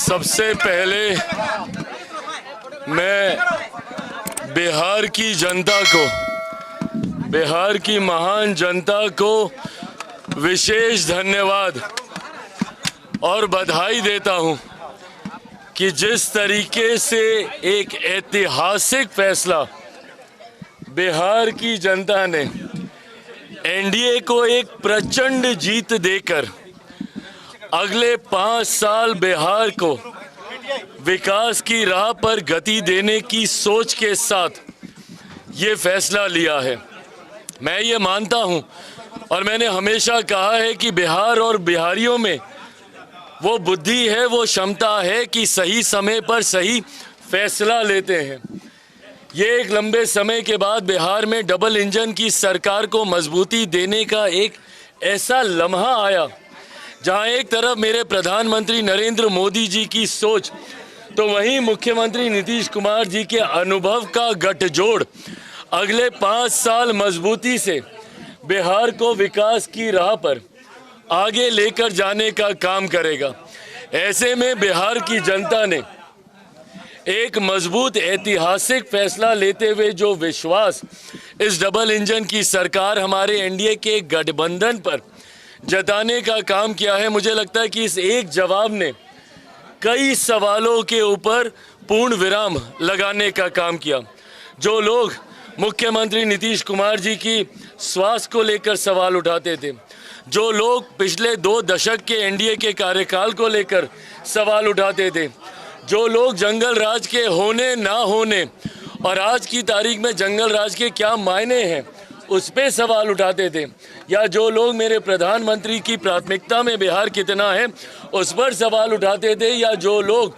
सबसे पहले मैं बिहार की जनता को, बिहार की महान जनता को विशेष धन्यवाद और बधाई देता हूं कि जिस तरीके से एक ऐतिहासिक फैसला बिहार की जनता ने एनडीए को एक प्रचंड जीत देकर अगले 5 साल बिहार को विकास की राह पर गति देने की सोच के साथ ये फैसला लिया है। मैं ये मानता हूं और मैंने हमेशा कहा है कि बिहार और बिहारियों में वो बुद्धि है, वो क्षमता है कि सही समय पर सही फैसला लेते हैं। ये एक लंबे समय के बाद बिहार में डबल इंजन की सरकार को मजबूती देने का एक ऐसा लम्हा आया जहां एक तरफ मेरे प्रधानमंत्री नरेंद्र मोदी जी की सोच तो वहीं मुख्यमंत्री नीतीश कुमार जी के अनुभव का गठजोड़ अगले 5 साल मजबूती से बिहार को विकास की राह पर आगे लेकर जाने का काम करेगा। ऐसे में बिहार की जनता ने एक मजबूत ऐतिहासिक फैसला लेते हुए जो विश्वास इस डबल इंजन की सरकार हमारे एनडीए के गठबंधन पर जताने का काम किया है, मुझे लगता है कि इस एक जवाब ने कई सवालों के ऊपर पूर्ण विराम लगाने का काम किया। जो लोग मुख्यमंत्री नीतीश कुमार जी की स्वास्थ्य को लेकर सवाल उठाते थे, जो लोग पिछले 2 दशक के एनडीए के कार्यकाल को लेकर सवाल उठाते थे, जो लोग जंगल राज के होने ना होने और आज की तारीख में जंगल राज के क्या मायने हैं उस पे सवाल उठाते थे, या जो लोग मेरे प्रधानमंत्री की प्राथमिकता में बिहार कितना है उस पर सवाल उठाते थे, या जो लोग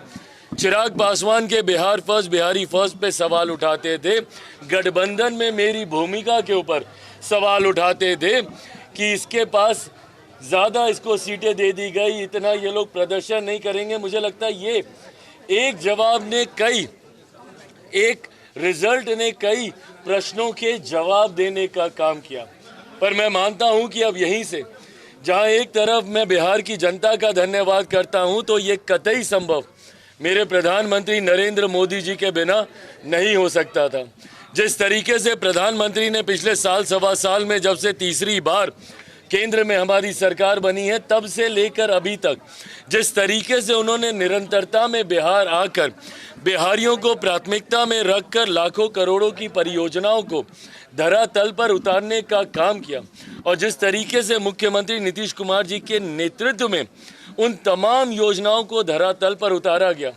चिराग पासवान के बिहार फर्स्ट बिहारी फर्स्ट पे सवाल उठाते थे, गठबंधन में मेरी भूमिका के ऊपर सवाल उठाते थे कि इसके पास ज़्यादा इसको सीटें दे दी गई, इतना ये लोग प्रदर्शन नहीं करेंगे। मुझे लगता है ये एक जवाब ने एक रिजल्ट ने कई प्रश्नों के जवाब देने का काम किया। पर मैं मानता हूं कि अब यहीं से जहां एक तरफ मैं बिहार की जनता का धन्यवाद करता हूं, तो ये कतई संभव मेरे प्रधानमंत्री नरेंद्र मोदी जी के बिना नहीं हो सकता था। जिस तरीके से प्रधानमंत्री ने पिछले साल सवा साल में जब से तीसरी बार केंद्र में हमारी सरकार बनी है तब से लेकर अभी तक जिस तरीके से उन्होंने निरंतरता में बिहार आकर बिहारियों को प्राथमिकता में रखकर लाखों करोड़ों की परियोजनाओं को धरातल पर उतारने का काम किया, और जिस तरीके से मुख्यमंत्री नीतीश कुमार जी के नेतृत्व में उन तमाम योजनाओं को धरातल पर उतारा गया।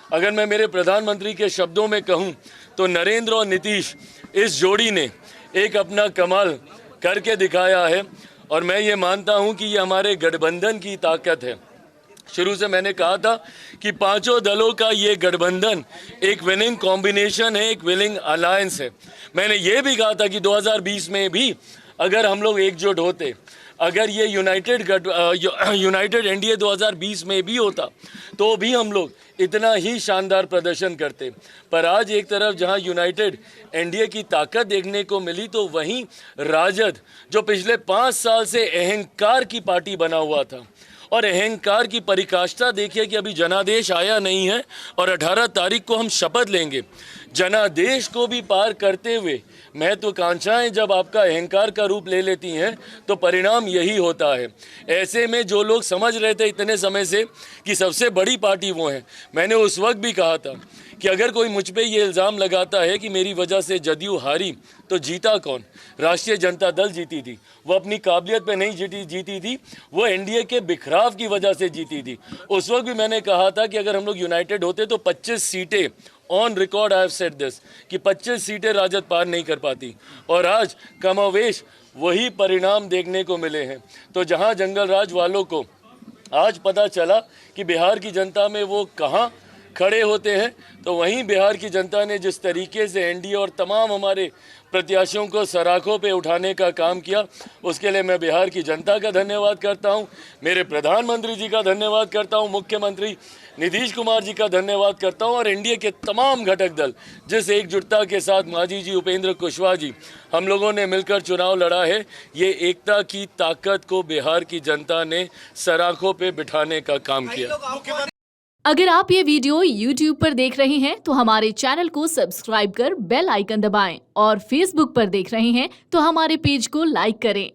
अगर मैं मेरे प्रधानमंत्री के शब्दों में कहूं तो नरेंद्र और नीतीश इस जोड़ी ने एक अपना कमाल करके दिखाया है, और मैं ये मानता हूं कि ये हमारे गठबंधन की ताकत है। शुरू से मैंने कहा था कि 5 दलों का ये गठबंधन एक विनिंग कॉम्बिनेशन है, एक विनिंग अलायंस है। मैंने ये भी कहा था कि 2020 में भी अगर हम लोग एकजुट होते, अगर ये यूनाइटेड एनडीए 2020 में भी होता तो भी हम लोग इतना ही शानदार प्रदर्शन करते। पर आज एक तरफ जहां यूनाइटेड एनडीए की ताकत देखने को मिली, तो वहीं राजद जो पिछले 5 साल से अहंकार की पार्टी बना हुआ था, और अहंकार की परिकाष्ठा देखिए कि अभी जनादेश आया नहीं है और 18 तारीख को हम शपथ लेंगे। जनादेश को भी पार करते हुए महत्वाकांक्षाएं जब आपका अहंकार का रूप ले लेती हैं तो परिणाम यही होता है। ऐसे में जो लोग समझ रहे थे इतने समय से कि सबसे बड़ी पार्टी वो है, मैंने उस वक्त भी कहा था कि अगर कोई मुझ पे ये इल्ज़ाम लगाता है कि मेरी वजह से जदयू हारी तो जीता कौन? राष्ट्रीय जनता दल जीती थी। वो अपनी काबिलियत पे नहीं जीती थी, वो एनडीए के बिखराव की वजह से जीती थी। उस वक्त भी मैंने कहा था कि अगर हम लोग यूनाइटेड होते तो 25 सीटें on record I have said this कि 25 सीटें राजद पार नहीं कर पाती, और आज कमोवेश वही परिणाम देखने को मिले हैं। तो जहां जंगल राज वालों को आज पता चला कि बिहार की जनता में वो कहां खड़े होते हैं, तो वहीं बिहार की जनता ने जिस तरीके से एनडीए और तमाम हमारे प्रत्याशियों को सराखों पे उठाने का काम किया, उसके लिए मैं बिहार की जनता का धन्यवाद करता हूं, मेरे प्रधानमंत्री जी का धन्यवाद करता हूं, मुख्यमंत्री नीतीश कुमार जी का धन्यवाद करता हूं, और एनडीए के तमाम घटक दल जिस एकजुटता के साथ मांझी जी, उपेंद्र कुशवाहा जी, हम लोगों ने मिलकर चुनाव लड़ा है, ये एकता की ताकत को बिहार की जनता ने सराखों पे बिठाने का काम किया। अगर आप ये वीडियो YouTube पर देख रहे हैं तो हमारे चैनल को सब्सक्राइब कर बेल आइकन दबाएं और Facebook पर देख रहे हैं तो हमारे पेज को लाइक करें।